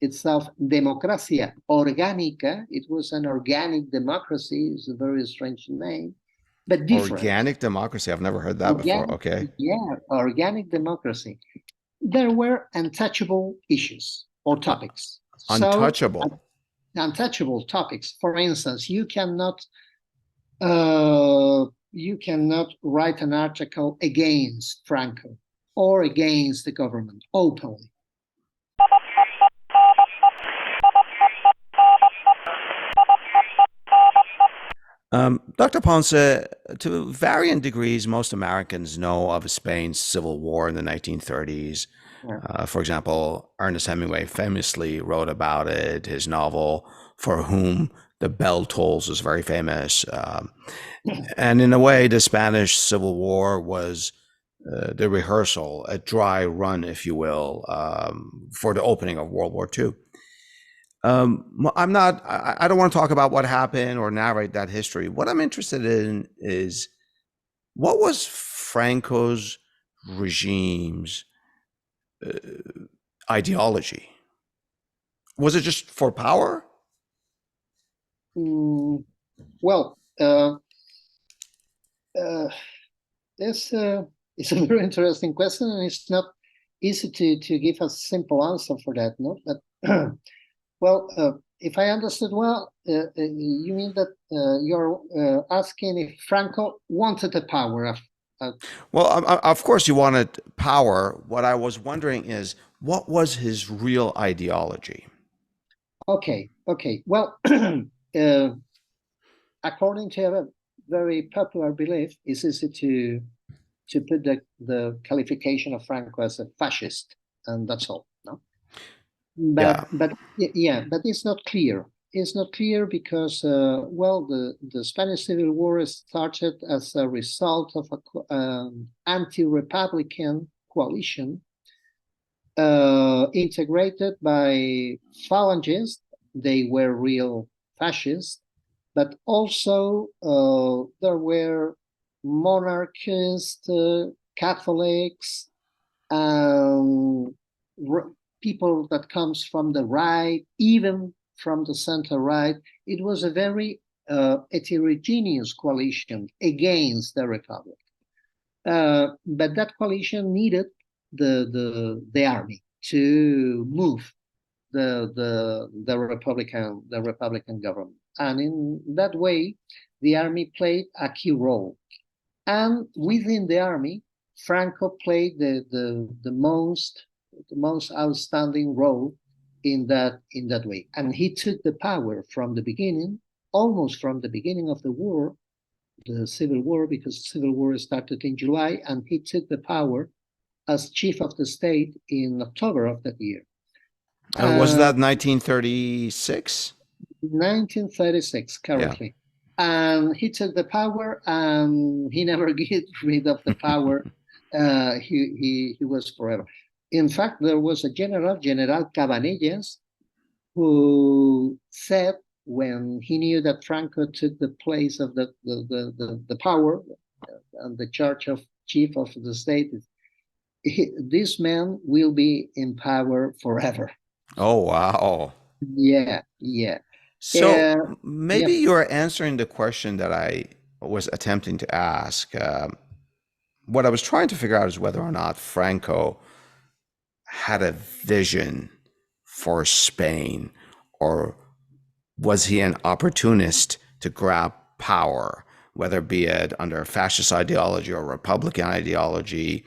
itself democracia orgánica. It was an organic democracy. It's a very strange name, but different. Organic democracy. I've never heard that before. Okay. Yeah, organic democracy. There were untouchable issues or topics. Untouchable. Untouchable topics. For instance, you cannot write an article against Franco or against the government openly. Dr. Ponce, to varying degrees, most Americans know of Spain's civil war in the 1930s. Yeah. For example, Ernest Hemingway famously wrote about it. His novel, For Whom the Bell Tolls, is very famous. And in a way, the Spanish Civil War was the rehearsal, a dry run, if you will, for the opening of World War II. I don't want to talk about what happened or narrate that history. What I'm interested in is, what was Franco's regime's ideology? Was it just for power? Well, it's a very interesting question, and it's not easy to give a simple answer for that, no? But well, if I understood well, you mean that you're asking if Franco wanted the power of... Well, of course you wanted power. What I was wondering is, what was his real ideology? Okay. Well, according to a very popular belief, it's easy to put the qualification of Franco as a fascist, and that's all, no? But it's not clear. It's not clear because well, the Spanish Civil War started as a result of an anti-republican coalition integrated by phalangists. They were real fascists, but also there were monarchists, Catholics, people that comes from the right, even from the center right. It was a very heterogeneous coalition against the republic. But that coalition needed the army to move the Republican government, and in that way, the army played a key role. And within the army, Franco played the most outstanding role in that way, and he took the power from the beginning, almost from the beginning of the war, the Civil War, because the Civil War started in July, and he took the power as chief of the state in October of that year. And was that 1936? 1936, currently. Yeah. And he took the power, and he never get rid of the power. He was forever. In fact, there was a General Cabanillas, who said, when he knew that Franco took the place of the power and the charge of chief of the state, this man will be in power forever. Oh, wow. Yeah. So maybe you're answering the question that I was attempting to ask. What I was trying to figure out is whether or not Franco had a vision for Spain, or was he an opportunist to grab power, whether be it under fascist ideology or Republican ideology?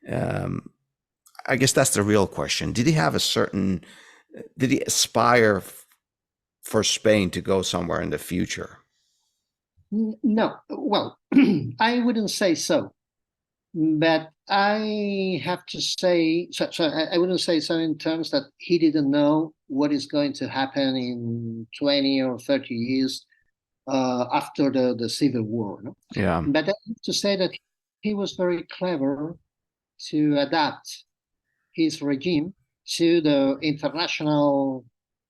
I guess that's the real question. Did he aspire for Spain to go somewhere in the future? No, well, I wouldn't say so. But I have to say, so I wouldn't say so in terms that he didn't know what is going to happen in 20 or 30 years after the Civil War. No? Yeah. But I have to say that he was very clever to adapt his regime to the international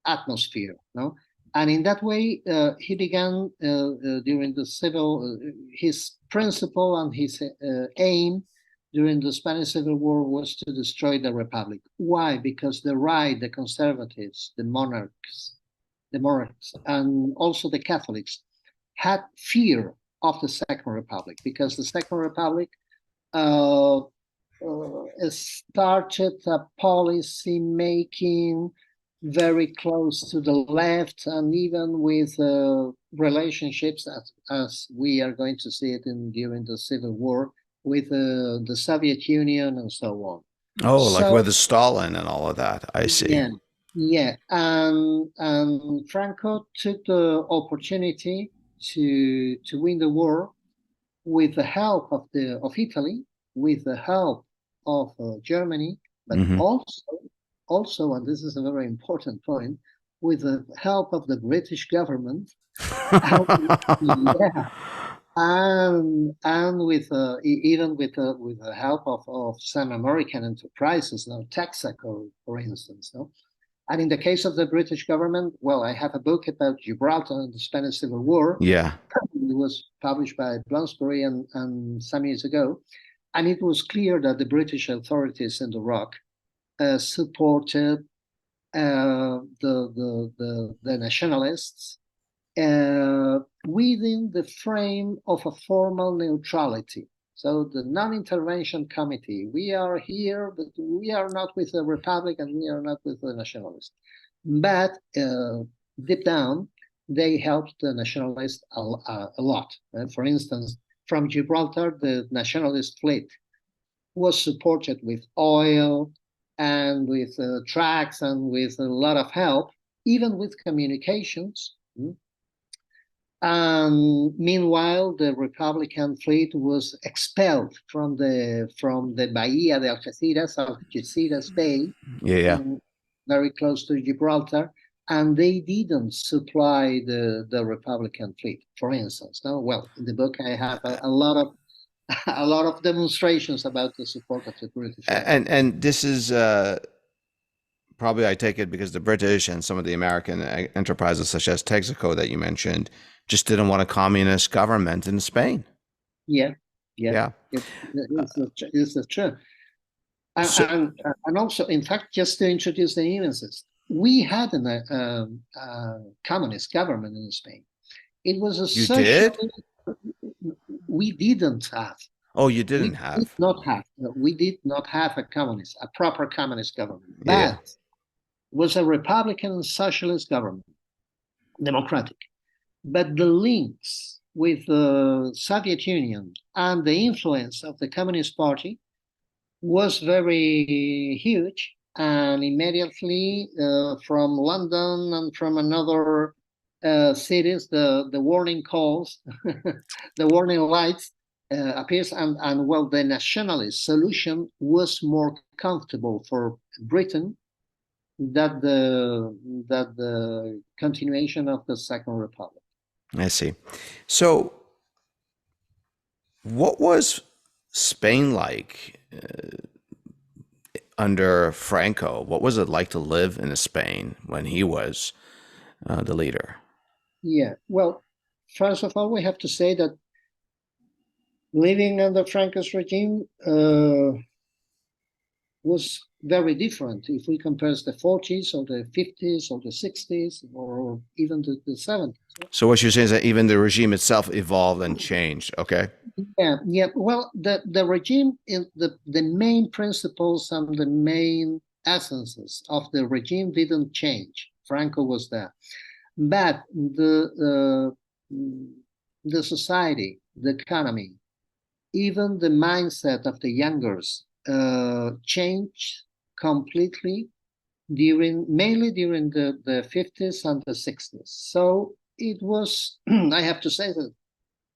atmosphere. No? And in that way, he began during the civil, his principle and his aim during the Spanish Civil War was to destroy the republic. Why? Because the right, the conservatives, the monarchs, and also the Catholics had fear of the Second Republic, because the Second Republic uh, started a policy making very close to the left, and even with relationships, as we are going to see it during the Civil War, with the Soviet Union and so on. Oh, like So with Stalin and all of that. I see. yeah, yeah, and Franco took the opportunity to win the war with the help of Italy, with the help of Germany, but Hmm. also, and this is a very important point, with the help of the British government, and, yeah, and with even with the help of some American enterprises, now Texaco, for instance, no? And in the case of the British government, well, I have a book about Gibraltar and the Spanish Civil War. Yeah. It was published by Bloomsbury and some years ago. And it was clear that the British authorities in the Rock supported the nationalists within the frame of a formal neutrality. So the non-intervention committee, we are here, but we are not with the Republic and we are not with the nationalists. But deep down, they helped the nationalists a lot. For instance, from Gibraltar, the nationalist fleet was supported with oil and with tracks and with a lot of help, even with communications. And meanwhile, the Republican fleet was expelled from the Bahia de Algeciras Bay, Yeah. Yeah. very close to Gibraltar, and they didn't supply the Republican fleet, for instance. No, well, in the book I have a lot of a lot of demonstrations about the support of the British government. And this is probably, I take it, because the British and some of the American enterprises, such as Texaco that you mentioned, just didn't want a communist government in Spain. Yeah, yeah, Yeah. it's a true. So And also, in fact, just to introduce the nuances, we had a communist government in Spain. It was a you did? socially, we didn't have, Oh, you we didn't did have. not have, we did not have a proper communist government, Yeah. but it was a Republican and socialist government, democratic. But the links with the Soviet Union and the influence of the Communist Party was very huge. And immediately from London and from another cities, the warning calls, the warning lights appears, and well, the nationalist solution was more comfortable for Britain that the continuation of the Second Republic. I see. So, what was Spain like under Franco? What was it like to live in Spain when he was the leader? Yeah, well, first of all, we have to say that living under Franco's regime was very different if we compare the 40s or the 50s or the 60s or even the 70s. So, what you're saying is that even the regime itself evolved and changed. Okay. Yeah, yeah. Well, the regime, in the main principles and the main essences of the regime didn't change. Franco was there, but the society, the economy, even the mindset of the youngers changed completely mainly during the 50s and the 60s. So it was, I have to say that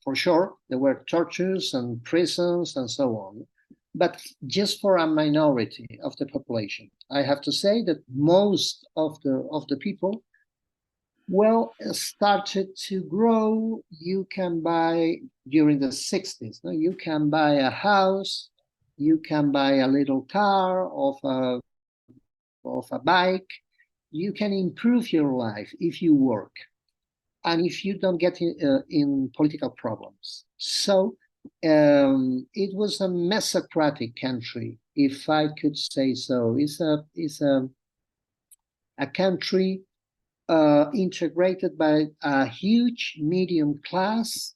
for sure, there were tortures and prisons and so on, but just for a minority of the population. I have to say that most of the people, well, started to grow. You can buy during the 60s. No? You can buy a house, you can buy a little car of a bike. You can improve your life if you work and if you don't get in political problems. So it was a mesocratic country, if I could say so. It's a country integrated by a huge medium class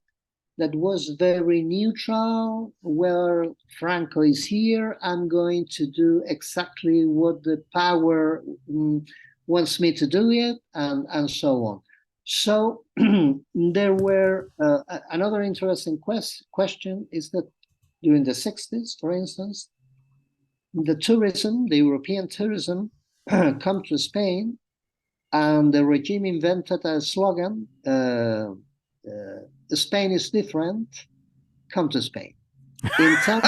that was very neutral. Where Franco is here, I'm going to do exactly what the power wants me to do it, and so on. So there were another interesting question is that during the 60s, for instance, the European tourism, come to Spain, and the regime invented a slogan: Spain is different, come to Spain. In time,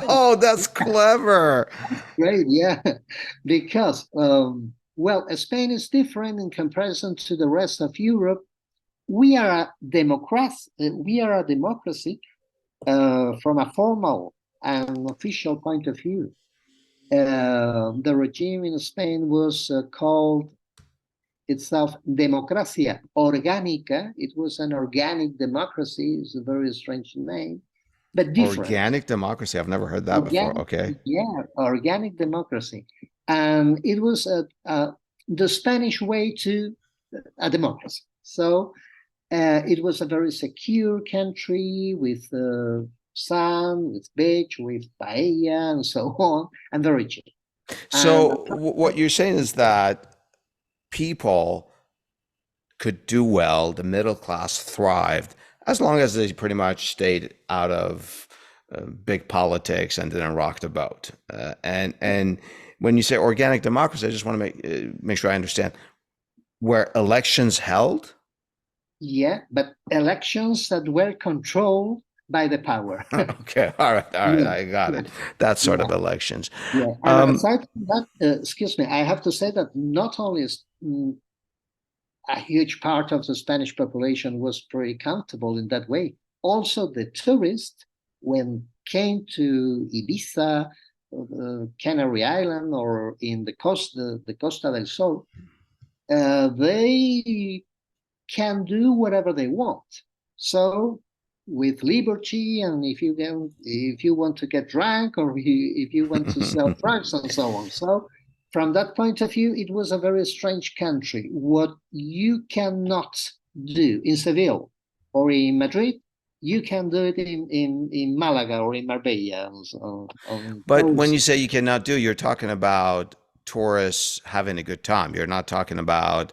Oh, that's clever. great, yeah, because well, Spain is different in comparison to the rest of Europe. We are a democracy. From a formal and official point of view. The regime in Spain was called itself Democracia Orgánica. It was an organic democracy. It's a very strange name, but different. Organic democracy. I've never heard that before. Organic, Okay. yeah, organic democracy. And it was the Spanish way to a democracy. So it was a very secure country with sun, with beach, with paella, and so on, and very cheap. So what you're saying is that people could do well, the middle class thrived, as long as they pretty much stayed out of big politics and didn't rock the boat. And when you say organic democracy, I just want to make sure I understand where elections held. Yeah, but elections that were controlled by the power. Okay, all right, Yeah, I got yeah, it. That sort yeah, of elections. yeah. And aside from that, excuse me, I have to say that not only is a huge part of the Spanish population was pretty comfortable in that way. Also, the tourists, when came to Ibiza, Canary Island, or in the Costa del Sol, they can do whatever they want. So, with liberty, and if you want to get drunk, or if you want to sell drugs, and so on. So, from that point of view, it was a very strange country. What you cannot do in Seville or in Madrid, you can do it in Malaga or in Marbella. But when you say you cannot do, you're talking about tourists having a good time. You're not talking about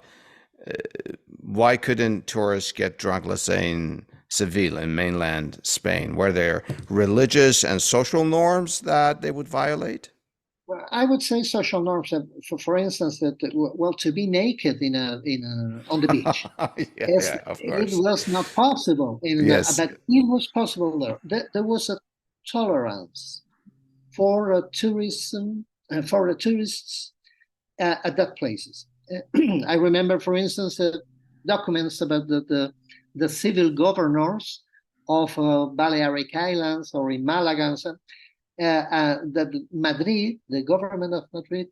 why couldn't tourists get drunk, let's say in Seville, in mainland Spain? Were there religious and social norms that they would violate? Well, I would say social norms. For instance, that well, to be naked on the beach, Yeah, yes, yeah, of it course. was not possible Yes. but it was possible there. There was a tolerance for tourism for the tourists at that places. I remember, for instance, documents about the civil governors of Balearic Islands or in Malaga. That Madrid, the government of Madrid,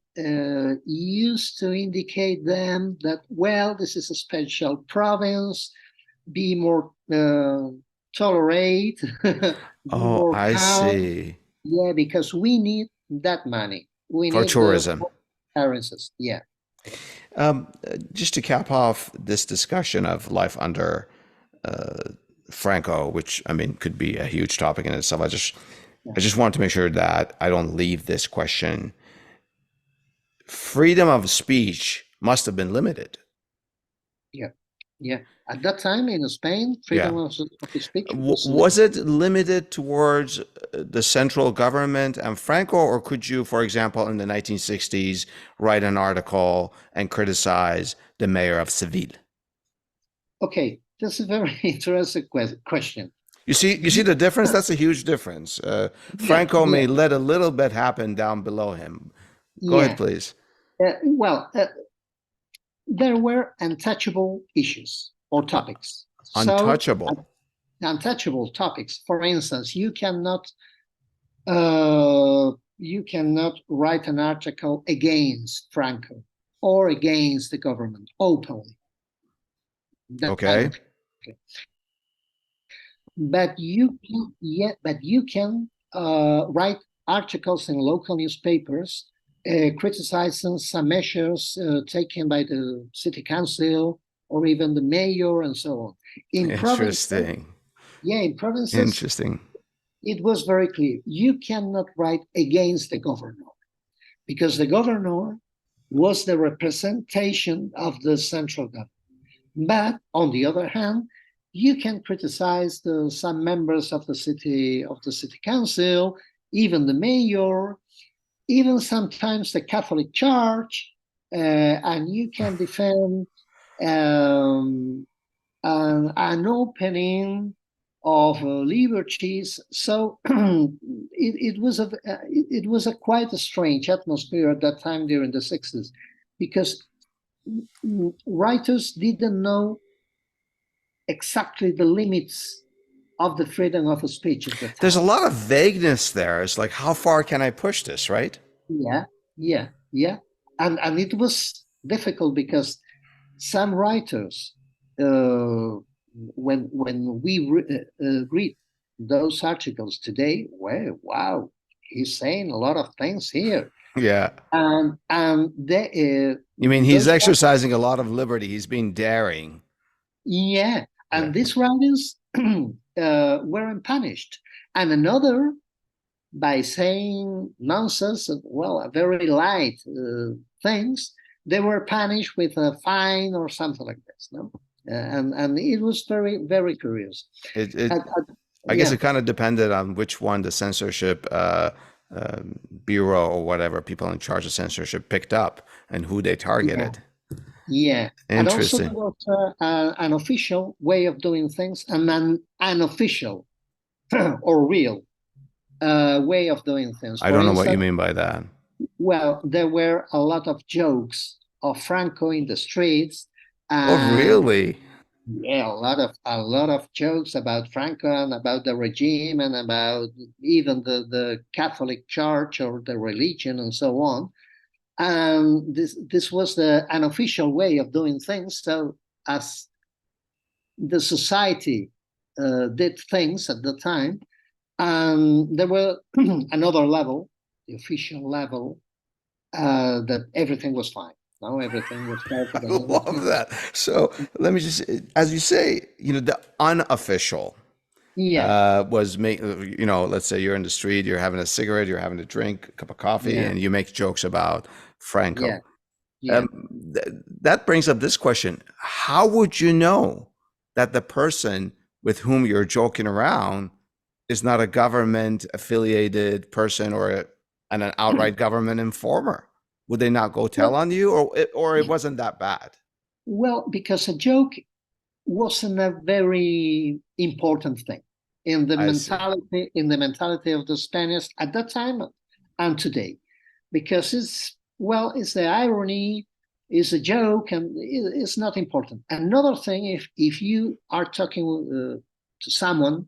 used to indicate them that, well, this is a special province, be more tolerate, be Oh, more I calm. see. Yeah, because we need that money. We For need the tourism. currencies. Yeah. Just to cap off this discussion of life under uh, Franco, which I mean could be a huge topic in itself. I just want to make sure that I don't leave this question. Freedom of speech must have been limited. Yeah. Yeah. At that time in Spain, Yeah. freedom of speech was Was it limited towards the central government and Franco, or could you, for example, in the 1960s, write an article and criticize the mayor of Seville? okay. That's a very interesting question. You see the difference? That's a huge difference. Yeah. Franco Yeah. may let a little bit happen down below him. Go ahead, Yeah. please. Well, there were untouchable issues or Uh, topics. So, Untouchable. untouchable topics. For instance, you cannot write an article against Franco or against the government openly. That kind Okay. of. but you can write articles in local newspapers criticizing some measures taken by the city council or even the mayor and so on. In provinces, Interesting. in provinces, Interesting. it was very clear. You cannot write against the governor because the governor was the representation of the central government. But on the other hand, you can criticize some members of the city council, even the mayor, even sometimes the Catholic Church, and you can defend an opening of liberties. So it was a quite a strange atmosphere at that time during the 60s, because writers didn't know exactly the limits of the freedom of speech at the There's a time. lot of vagueness there. It's like, how far can I push this, right? Yeah, yeah. And it was difficult because some writers, when we read those articles today, well, wow, he's saying a lot of things here, Yeah. and You mean he's those exercising a lot of liberty. He's being daring. yeah, Yeah. and these writers weren't punished, and another by saying nonsense, well, very light things, they were punished with a fine or something like this. No, and it was very very curious. It I guess Yeah, it kind of depended on which one the censorship bureau or whatever people in charge of censorship picked up and who they yeah, targeted. yeah. And also there Interesting. was an official way of doing things and an unofficial or real way of doing things. I For don't know what you instance, mean by that. well, there were a lot of jokes of Franco in the streets, Oh, and really? yeah, a lot of jokes about Franco and about the regime and about even the Catholic Church or the religion and so on. And this was the unofficial way of doing things. So as the society did things at the time, and there were another level, the official level, that everything was fine. Now everything was I perfect and love everything. that. So let me just, as you say, the unofficial Yeah, was make, let's say you're in the street, you're having a cigarette, you're having a drink, a cup of coffee, yeah, and you make jokes about Franco. yeah, yeah. Um, that brings up this question. How would you know that the person with whom you're joking around is not a government affiliated person and an outright government informer? Would they not go tell Well, on you, or it wasn't that bad? well, because a joke wasn't a very important thing I see. in the mentality of the Spaniards at that time and today, because it's the irony, is a joke, and it's not important. Another thing, if you are talking to someone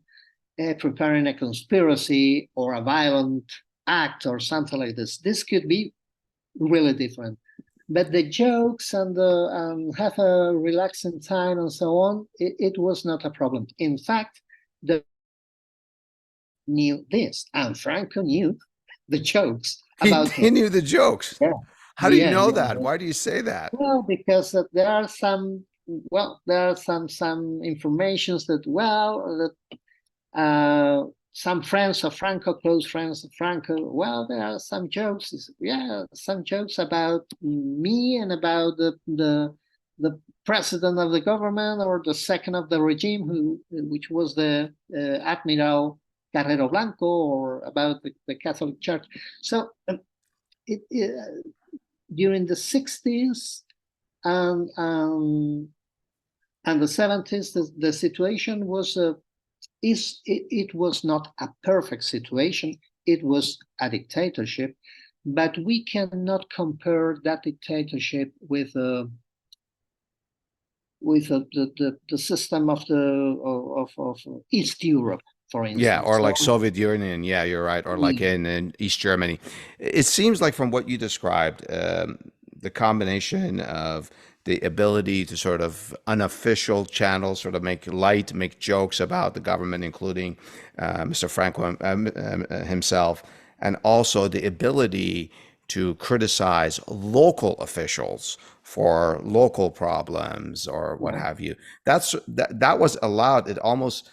preparing a conspiracy or a violent act or something like this could be really different. But the jokes and the have a relaxing time and so on, it was not a problem. In fact, the knew this, and Franco knew the jokes about He him. knew the jokes. Yeah, How do you yeah, know yeah. that? Yeah. Why do you say that? Well, because there are some informations that some friends of Franco, close friends of Franco, well, there are some jokes, yeah, some jokes about me and about the president of the government or the second of the regime, which was the Admiral Carrero Blanco, or about the Catholic Church. So it during the 60s and um, and the 70s, the situation was it was not a perfect situation. It was a dictatorship, but we cannot compare that dictatorship with the system of East Europe, for Yeah, instance. or like So, Soviet Union. Yeah, you're right. Or like in East Germany. It seems like from what you described, the combination of the ability to sort of unofficial channels, sort of make light, make jokes about the government, including Mr. Franco himself, and also the ability to criticize local officials for local problems or what have you. That was allowed. It almost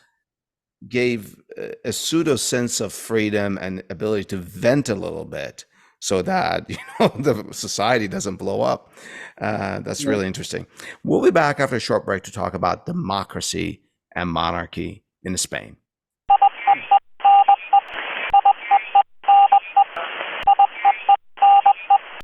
gave a pseudo sense of freedom and ability to vent a little bit so that the society doesn't blow up. That's really interesting. We'll be back after a short break to talk about democracy and monarchy in Spain.